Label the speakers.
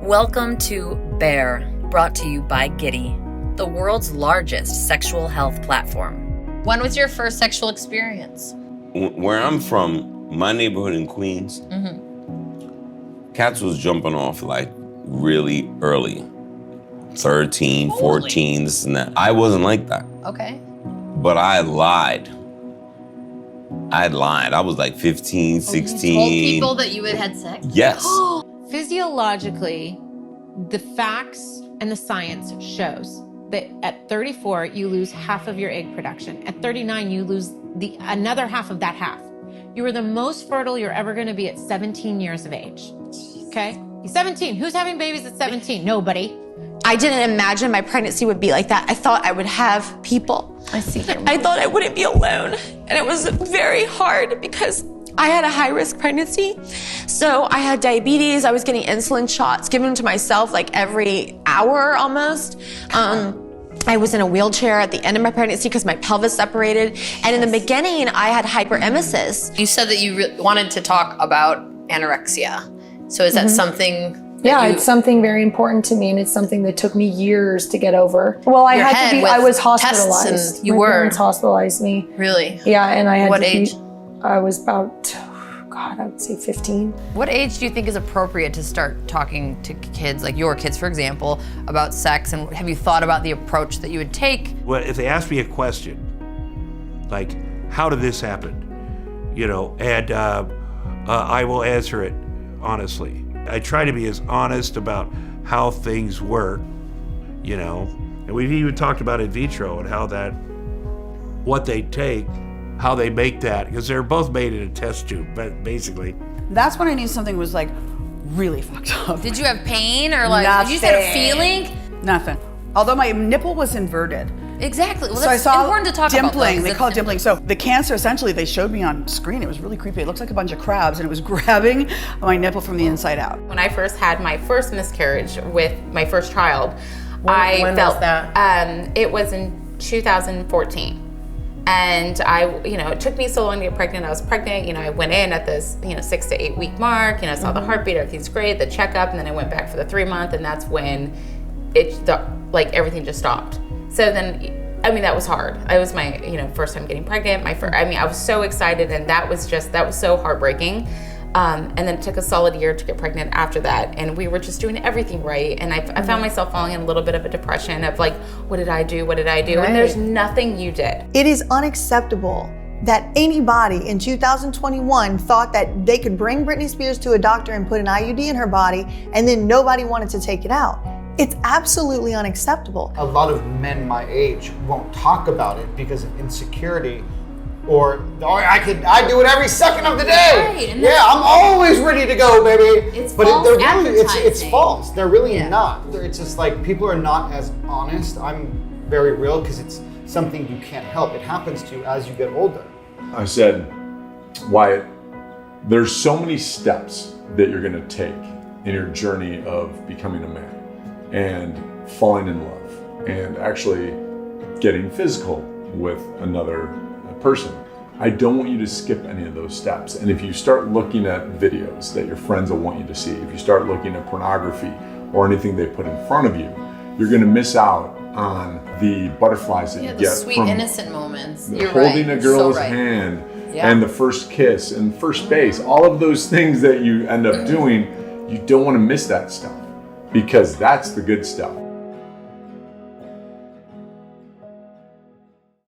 Speaker 1: Welcome to Bear, brought to you by Giddy, the world's largest sexual health platform. When was your first sexual experience?
Speaker 2: Where I'm from, my neighborhood in Queens, cats was jumping off like really early. 13, 14, this and that. I wasn't like that.
Speaker 1: Okay.
Speaker 2: But I lied. I was like 15, 16.
Speaker 1: You told people that you had sex?
Speaker 2: Yes.
Speaker 3: Physiologically, the facts and the science shows that at 34, you lose half of your egg production. At 39, you lose another half of that half. You are the most fertile you're ever gonna be at 17 years of age, okay? You're 17, who's having babies at 17? Nobody.
Speaker 4: I didn't imagine my pregnancy would be like that. I thought I would have people.
Speaker 1: I see.
Speaker 4: I thought I wouldn't be alone. And it was very hard because I had a high-risk pregnancy. So I had diabetes. I was getting insulin shots given to myself like every hour almost. I was in a wheelchair at the end of my pregnancy because my pelvis separated. And in the beginning, I had hyperemesis.
Speaker 1: You said that you wanted to talk about anorexia. So is that something?
Speaker 5: Yeah, it's something very important to me, and it's something that took me years to get over. Well, I was hospitalized.
Speaker 1: You
Speaker 5: My
Speaker 1: were?
Speaker 5: parents hospitalized me.
Speaker 1: Really?
Speaker 5: Yeah, and I had
Speaker 1: What age?
Speaker 5: I was about, I would say 15.
Speaker 1: What age do you think is appropriate to start talking to kids, like your kids, for example, about sex? And have you thought about the approach that you would take?
Speaker 6: Well, if they ask me a question, like, how did this happen? You know, and I will answer it honestly. I try to be as honest about how things work, you know, and we've even talked about in vitro and how that, what they take, how they make that, because they're both made in a test tube, but basically.
Speaker 7: That's when I knew something was like really fucked up.
Speaker 1: Did you have pain or like, did you just have a feeling?
Speaker 7: Nothing. Although my nipple was inverted.
Speaker 1: Exactly. Well,
Speaker 7: So I
Speaker 1: that's
Speaker 7: saw
Speaker 1: important to talk
Speaker 7: dimpling.
Speaker 1: about.
Speaker 7: They call it dimpling. So the cancer, essentially, they showed me on screen. It was really creepy. It looks like a bunch of crabs, and it was grabbing my nipple from the inside out.
Speaker 8: When I first had my first miscarriage with my first child,
Speaker 1: When was that?
Speaker 8: It was in 2014. And it took me so long to get pregnant. I was pregnant, I went in at this, 6 to 8 week mark, saw the heartbeat, everything's great, the checkup, and then I went back for the 3 month, and that's when everything just stopped. So then, that was hard. It was my, first time getting pregnant. I was so excited, and that was so heartbreaking. And then it took a solid year to get pregnant after that. And we were just doing everything right. And I found myself falling in a little bit of a depression of like, what did I do? Right. And there's nothing you did.
Speaker 9: It is unacceptable that anybody in 2021 thought that they could bring Britney Spears to a doctor and put an IUD in her body, and then nobody wanted to take it out. It's absolutely unacceptable.
Speaker 10: A lot of men my age won't talk about it because of insecurity, or I do it every second of the day. Right, I'm always ready to go, baby.
Speaker 8: It's false advertising.
Speaker 10: It's false. They're really not. It's just like people are not as honest. I'm very real because it's something you can't help. It happens to you as you get older.
Speaker 11: I said, Wyatt, there's so many steps that you're going to take in your journey of becoming a man and falling in love and actually getting physical with another person. I don't want you to skip any of those steps. And if you start looking at videos that your friends will want you to see, if you start looking at pornography or anything they put in front of you, you're going to miss out on the butterflies that you get
Speaker 1: sweet,
Speaker 11: from
Speaker 1: innocent moments.
Speaker 11: holding a girl's hand and the first kiss and first base. All of those things that you end up doing, you don't want to miss that stuff, because that's the good stuff.